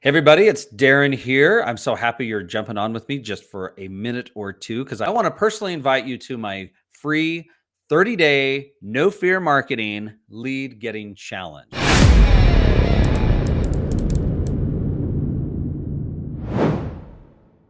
Hey, everybody, it's Darren here. I'm so happy you're jumping on with me just for a minute or two because I want to personally invite you to my free 30-day no fear marketing lead getting challenge.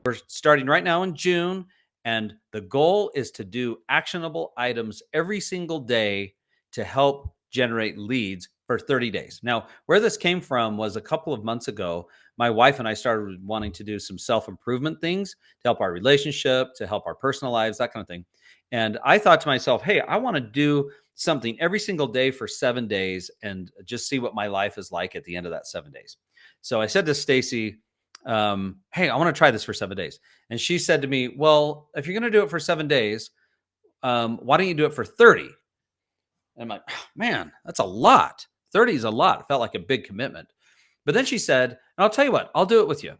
We're starting right now in June, and the goal is to do actionable items every single day to help generate leads for 30 days. Now, where this came from was a couple of months ago, my wife and I started wanting to do some self improvement things to help our relationship, to help our personal lives, that kind of thing. And I thought to myself, hey, I want to do something every single day for 7 days and just see what my life is like at the end of that 7 days. So I said to Stacy, hey, I want to try this for 7 days. And she said to me, well, if you're going to do it for 7 days, why don't you do it for 30? And I'm like, oh, man, that's a lot. 30 is a lot. It felt like a big commitment. But then she said, and I'll tell you what, I'll do it with you.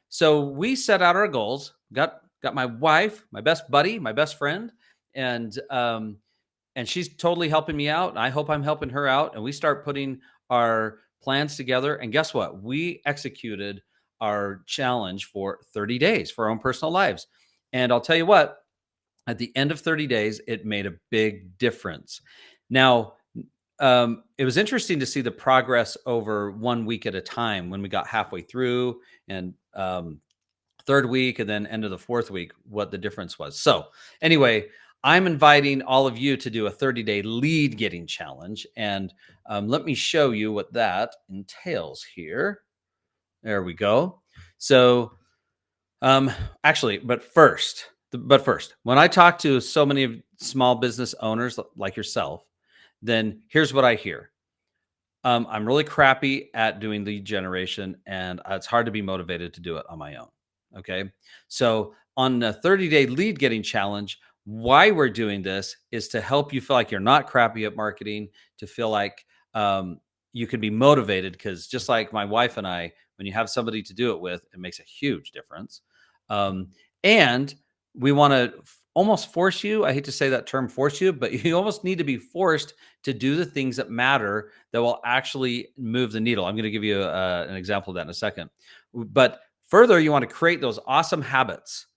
So we set out our goals, got my wife, my best buddy, my best friend, and she's totally helping me out. I hope I'm helping her out. And we start putting our plans together. And guess what? We executed our challenge for 30 days for our own personal lives. And I'll tell you what, at the end of 30 days, it made a big difference. Now, it was interesting to see the progress over 1 week at a time when we got halfway through and third week and then end of the fourth week, what the difference was. So, anyway, I'm inviting all of you to do a 30-day lead getting challenge. And let me show you what that entails here. There we go. So, actually, but first, when I talk to so many small business owners like yourself, then here's what I hear. I'm really crappy at doing lead generation, and it's hard to be motivated to do it on my own. Okay. So, on the 30-day lead getting challenge, why we're doing this is to help you feel like you're not crappy at marketing, to feel like you can be motivated. Because just like my wife and I, when you have somebody to do it with, it makes a huge difference. Um, and we want to almost force you. I hate to say that term, force you, but you almost need to be forced to do the things that matter that will actually move the needle. I'm going to give you an example of that in a second. But further, you want to create those awesome habits.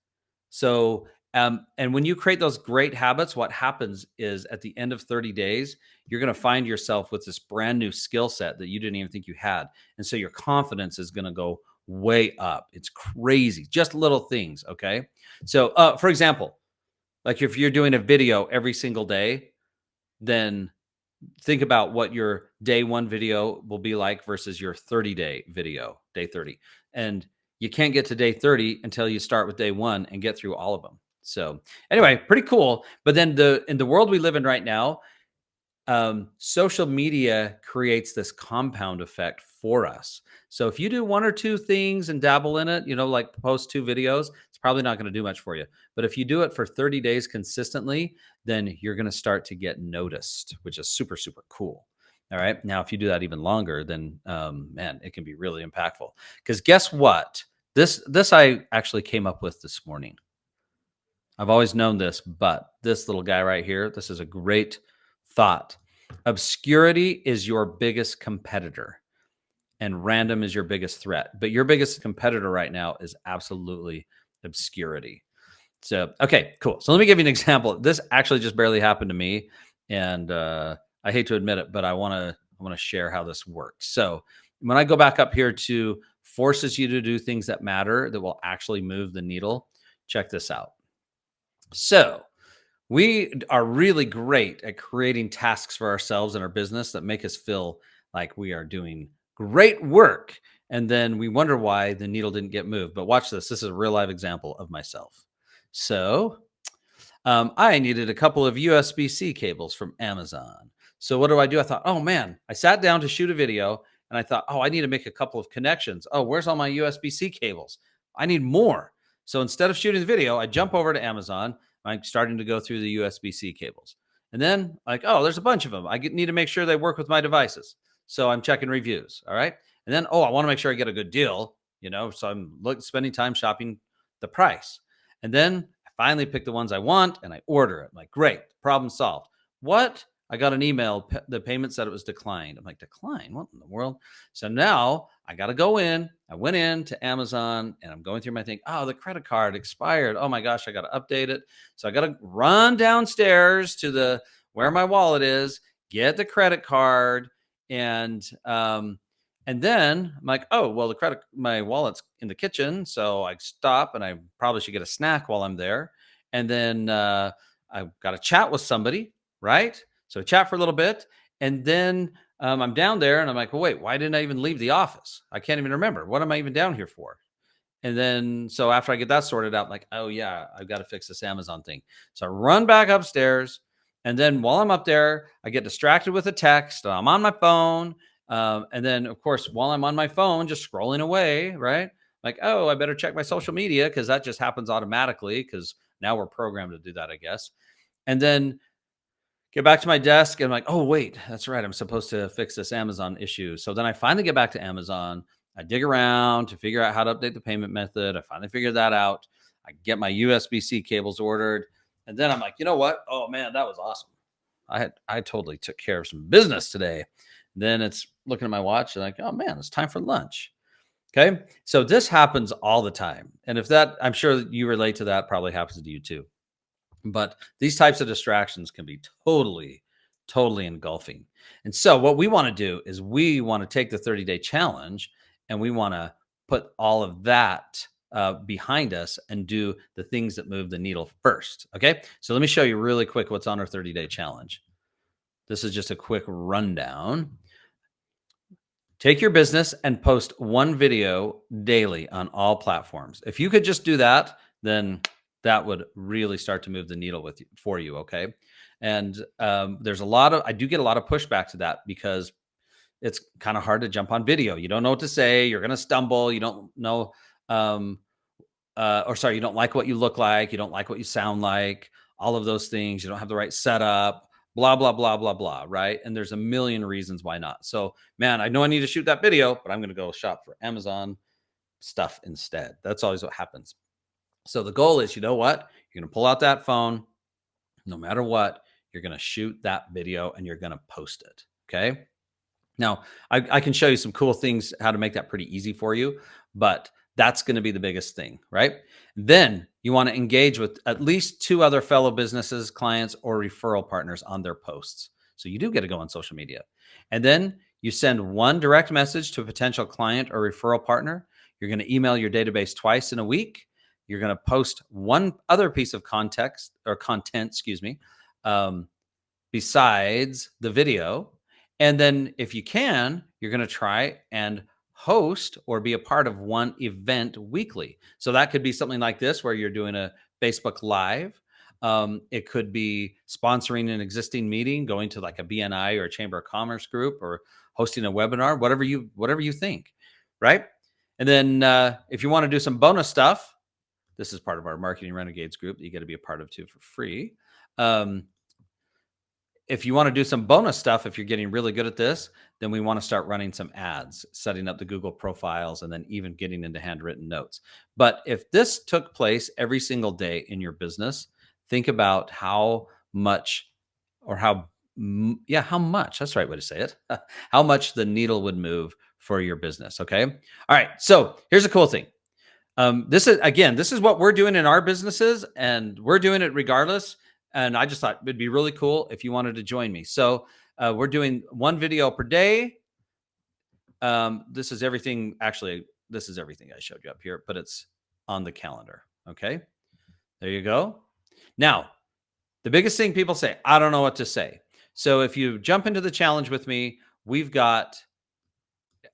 So, and when you create those great habits, what happens is at the end of 30 days, you're going to find yourself with this brand new skill set that you didn't even think you had. And so your confidence is going to go way up. It's crazy. Just little things. Okay. So, for example, like if you're doing a video every single day, then think about what your day one video will be like versus your 30-day video, day 30. And you can't get to day 30 until you start with day one and get through all of them. So anyway, pretty cool. But then in the world we live in right now, social media creates this compound effect for us. So if you do one or two things and dabble in it, like post 2 videos, it's probably not going to do much for you. But if you do it for 30 days consistently, then you're going to start to get noticed, which is super, super cool. All right. Now, if you do that even longer, then man, it can be really impactful. Because guess what? This I actually came up with this morning. I've always known this, but this little guy right here, this is a great thought. Obscurity is your biggest competitor and random is your biggest threat. But your biggest competitor right now is absolutely obscurity. So, okay, cool. So let me give you an example. This actually just barely happened to me. And I hate to admit it, but I want to share how this works. So when I go back up here to forces you to do things that matter, that will actually move the needle, check this out. So we are really great at creating tasks for ourselves and our business that make us feel like we are doing great work. And then we wonder why the needle didn't get moved. But watch this. This is a real live example of myself. So I needed a couple of USB-C cables from Amazon. So what do? I thought, oh man, I sat down to shoot a video and I thought, oh, I need to make a couple of connections. Oh, where's all my USB-C cables? I need more. So instead of shooting the video, I jump over to Amazon. I'm starting to go through the USB-C cables. And then like, oh, there's a bunch of them. I need to make sure they work with my devices. So I'm checking reviews. All right. And then, oh, I want to make sure I get a good deal, so I'm spending time shopping the price. And then I finally pick the ones I want and I order it. I'm like, great, problem solved. What I got an email. The payment said it was declined. I'm like, decline? What in the world? So now I got to go in. I went in to Amazon and I'm going through my thing. Oh, the credit card expired. Oh my gosh, I got to update it. So I got to run downstairs to the where my wallet is, get the credit card, and then I'm like, oh, well, my wallet's in the kitchen. So I stop and I probably should get a snack while I'm there. And then I've got to chat with somebody, right? So I chat for a little bit. And then I'm down there and I'm like, well, wait, why didn't I even leave the office? I can't even remember. What am I even down here for? And then, so after I get that sorted out, I'm like, oh, yeah, I've got to fix this Amazon thing. So I run back upstairs. And then while I'm up there, I get distracted with a text. I'm on my phone. And then, of course, while I'm on my phone, just scrolling away, right? Like, oh, I better check my social media because that just happens automatically because now we're programmed to do that, I guess. And then get back to my desk and I'm like, oh, wait, that's right. I'm supposed to fix this Amazon issue. So then I finally get back to Amazon. I dig around to figure out how to update the payment method. I finally figured that out. I get my USB-C cables ordered. And then I'm like, you know what? Oh man, that was awesome. I totally took care of some business today. Then it's looking at my watch and like, oh man, it's time for lunch. Okay. So this happens all the time. And if that, I'm sure you relate to that, probably happens to you too. But these types of distractions can be totally engulfing. And so what we want to do is we want to take the 30-day challenge and we want to put all of that behind us and do the things that move the needle first. Okay. So let me show you really quick what's on our 30-day challenge. This is just a quick rundown. Take your business and post one video daily on all platforms. If you could just do that, then that would really start to move the needle for you. Okay. And I do get a lot of pushback to that because it's kind of hard to jump on video. You don't know what to say. You're going to stumble. You don't know, you don't like what you look like. You don't like what you sound like, all of those things. You don't have the right setup, blah, blah, blah, blah, blah. Right. And there's a million reasons why not. So, man, I know I need to shoot that video, but I'm going to go shop for Amazon stuff instead. That's always what happens. So the goal is, you know what? You're going to pull out that phone, no matter what, you're going to shoot that video and you're going to post it. Okay. Now, I can show you some cool things, how to make that pretty easy for you, but that's going to be the biggest thing, right? Then you want to engage with at least 2 other fellow businesses, clients, or referral partners on their posts. So you do get to go on social media. And then you send one direct message to a potential client or referral partner. You're going to email your database twice in a week. You're going to post one other piece of content, besides the video. And then if you can, you're going to try and host or be a part of one event weekly. So that could be something like this, where you're doing a Facebook Live. It could be sponsoring an existing meeting, going to like a BNI or a Chamber of Commerce group, or hosting a webinar, whatever you think, right? And then if you want to do some bonus stuff, this is part of our Marketing Renegades group that you get to be a part of too for free. If you want to do some bonus stuff, if you're getting really good at this, then we want to start running some ads, setting up the Google profiles, and then even getting into handwritten notes. But if this took place every single day in your business, think about how much, that's the right way to say it, how much the needle would move for your business. Okay. All right. So here's a cool thing. This is what we're doing in our businesses, and we're doing it regardless. And I just thought it'd be really cool if you wanted to join me. So we're doing one video per day. This is everything I showed you up here, but it's on the calendar. Okay. There you go. Now, the biggest thing people say, I don't know what to say. So if you jump into the challenge with me, we've got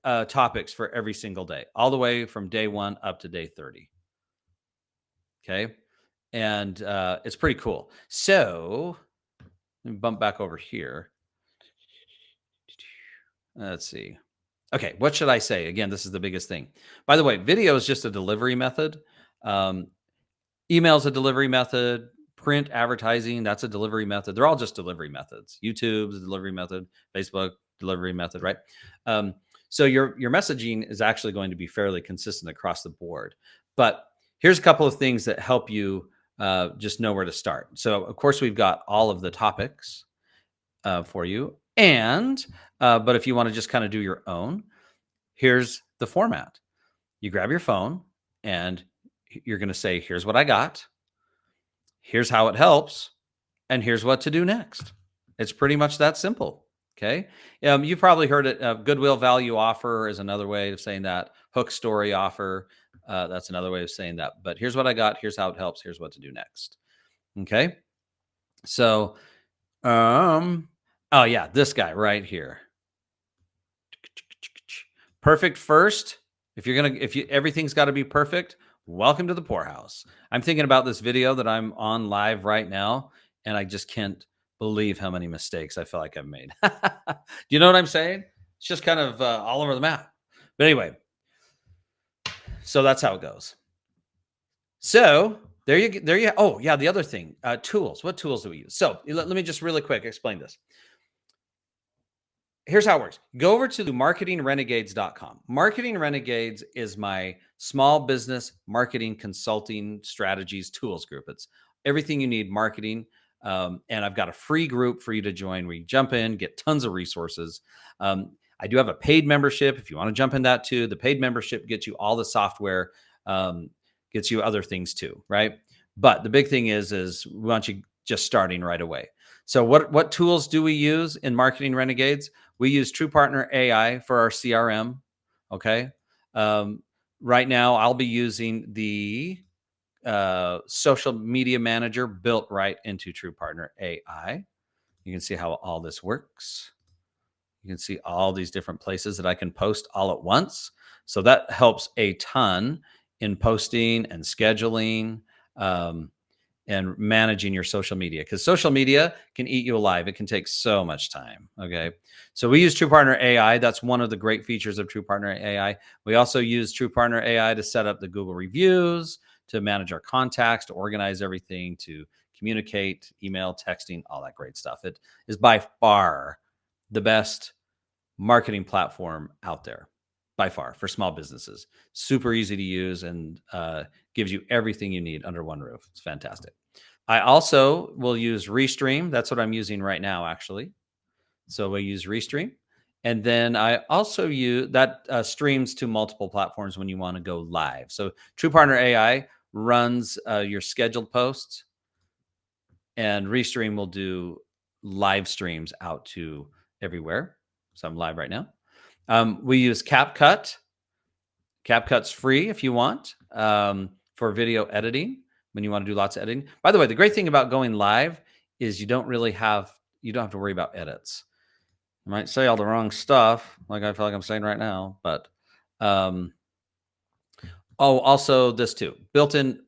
topics for every single day, all the way from day 1 up to day 30. Okay. And it's pretty cool. So let me bump back over here. Let's see. Okay, what should I say? Again, this is the biggest thing. By the way, video is just a delivery method. Email is a delivery method. Print advertising, that's a delivery method. They're all just delivery methods. YouTube's a delivery method. Facebook, delivery method, right? So your messaging is actually going to be fairly consistent across the board. But here's a couple of things that help you just know where to start. So, of course, we've got all of the topics. for you. And but if you want to just kind of do your own, here's the format. You grab your phone and you're going to say, here's what I got, here's how it helps, and here's what to do next. It's pretty much that simple. Okay. You've probably heard it. Goodwill value offer is another way of saying that. Hook story offer. That's another way of saying that. But here's what I got. Here's how it helps. Here's what to do next. Okay. So, oh yeah, this guy right here. Perfect first. If you everything's got to be perfect, welcome to the poorhouse. I'm thinking about this video that I'm on live right now, and I just can't believe how many mistakes I feel like I've made. Do you know what I'm saying? It's just kind of all over the map. But anyway, so that's how it goes. So there you. Oh yeah, the other thing, tools. What tools do we use? So let me just really quick explain this. Here's how it works. Go over to marketingrenegades.com. Marketing Renegades is my small business marketing consulting strategies tools group. It's everything you need marketing. And I've got a free group for you to join where you jump in, get tons of resources. I do have a paid membership if you want to jump in that too. The paid membership gets you all the software, gets you other things too, right? But the big thing is we want you just starting right away. So what tools do we use in Marketing Renegades? We use TruePartner AI for our CRM. Okay. Right now, I'll be using the social media manager built right into TruePartner AI. You can see how all this works. You can see all these different places that I can post all at once. So that helps a ton in posting and scheduling. And managing your social media, because social media can eat you alive. It can take so much time. Okay. So we use TruePartner AI. That's one of the great features of TruePartner AI. We also use TruePartner AI to set up the Google reviews, to manage our contacts, to organize everything, to communicate, email, texting, all that great stuff. It is by far the best marketing platform out there, by far, for small businesses. Super easy to use and gives you everything you need under one roof. It's fantastic. I also will use Restream. That's what I'm using right now, actually. So we use Restream. And then I also use that streams to multiple platforms when you want to go live. So TruePartner AI runs your scheduled posts, and Restream will do live streams out to everywhere. So I'm live right now. We use CapCut. CapCut's free if you want, for video editing when you want to do lots of editing. By the way, the great thing about going live is you don't have to worry about edits. I might say all the wrong stuff, like I feel like I'm saying right now, but also this too, built-in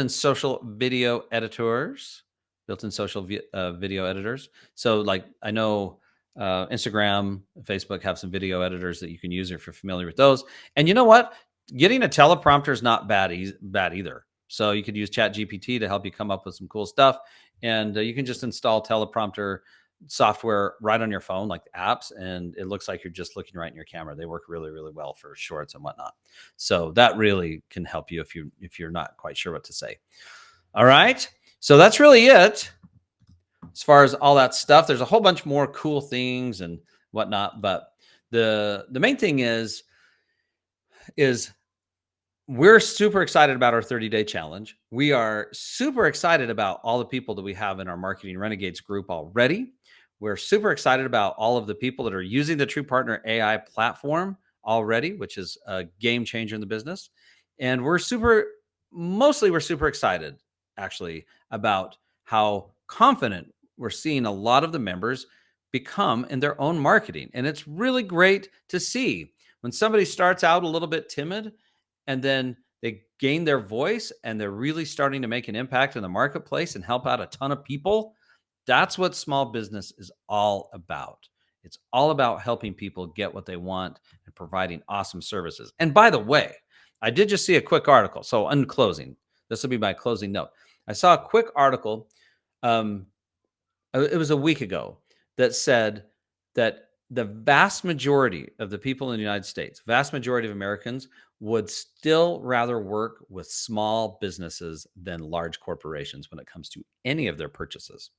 social video editors, video editors. So like I know Instagram, Facebook have some video editors that you can use if you're familiar with those. And you know what? Getting a teleprompter is not bad either. So you could use ChatGPT to help you come up with some cool stuff. And you can just install teleprompter software right on your phone, like apps, and it looks like you're just looking right in your camera. They work really, really well for shorts and whatnot. So that really can help you if you're not quite sure what to say. All right. So that's really it as far as all that stuff. There's a whole bunch more cool things and whatnot, but the main thing is we're super excited about our 30-day challenge. We are super excited about all the people that we have in our Marketing Renegades group already. We're super excited about all of the people that are using the TruePartner AI platform already, which is a game changer in the business. And we're super excited actually about how confident we're seeing a lot of the members become in their own marketing. And it's really great to see when somebody starts out a little bit timid and then they gain their voice and they're really starting to make an impact in the marketplace and help out a ton of people. That's what small business is all about. It's all about helping people get what they want and providing awesome services. And by the way, I did just see a quick article. So in closing, this will be my closing note. I saw a quick article. It was a week ago that said that the vast majority of the people in the United States, vast majority of Americans, would still rather work with small businesses than large corporations when it comes to any of their purchases.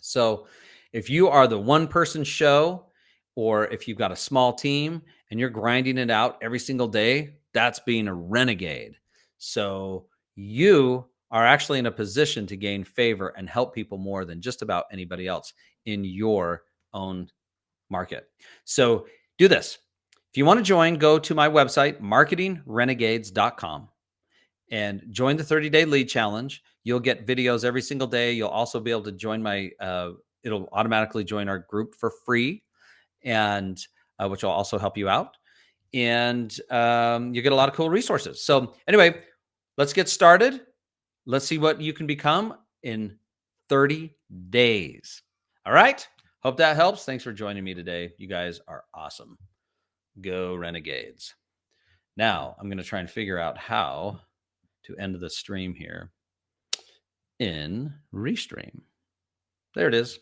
So If you are the one person show, or if you've got a small team and you're grinding it out every single day, that's being a renegade. So you are actually in a position to gain favor and help people more than just about anybody else in your own market. So do this. If you want to join, go to my website, marketingrenegades.com, and join the 30-day lead challenge. You'll get videos every single day. You'll also be able to join it'll automatically join our group for free, and which will also help you out. And you get a lot of cool resources. So anyway, let's get started. Let's see what you can become in 30 days. All right. Hope that helps. Thanks for joining me today. You guys are awesome. Go Renegades. Now I'm going to try and figure out how to end the stream here in Restream. There it is.